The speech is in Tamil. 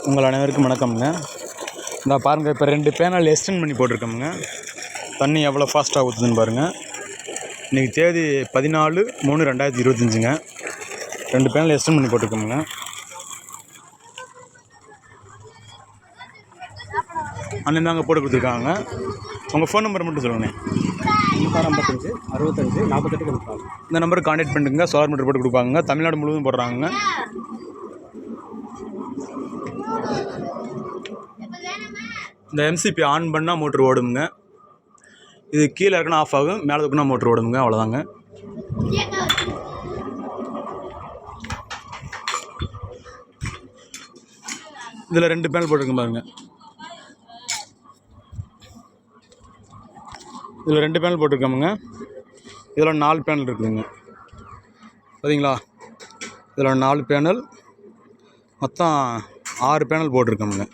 உங்கள் அனைவருக்கும் வணக்கம்ங்க. இந்த பாருங்கள், இப்போ 2 பேனல் எக்ஸ்டெண்ட் பண்ணி போட்டிருக்கோமுங்க. தண்ணி எவ்வளோ ஃபாஸ்ட்டாக ஊற்றுதுன்னு பாருங்கள். இன்றைக்கி தேதி 14/3/2025ங்க. 2 பேனல் எக்ஸ்டெண்ட் பண்ணி போட்டிருக்கோமுங்க. அண்ணன் தாங்க போட்டு கொடுத்துருக்காங்க. உங்கள் ஃபோன் நம்பர் மட்டும் சொல்லுங்கள். 55 65 48 இந்த நம்பருக்கு கான்டாக்ட் பண்ணிட்டுங்க. சோலார் மீட்டர் போட்டு கொடுப்பாங்க. தமிழ்நாடு முழுவதும் போடுறாங்க. இந்த எம்சிபி ஆன் பண்ணால் மோட்ரு ஓடுங்க. இது கீழே இருக்குன்னா ஆஃப் ஆகும், மேலே இருக்குன்னா மோட்ரு ஓடுங்க. அவ்வளோதாங்க. இதில் 2 பேனல் போட்டிருக்கேன் பாருங்க. இதில் 2 பேனல் போட்டிருக்கோமுங்க. இதில் 4 பேனல் இருக்குதுங்க. பார்த்தீங்களா? இதில் 4 பேனல், மொத்தம் 6 பேனல் போட்டிருக்கோமுங்க.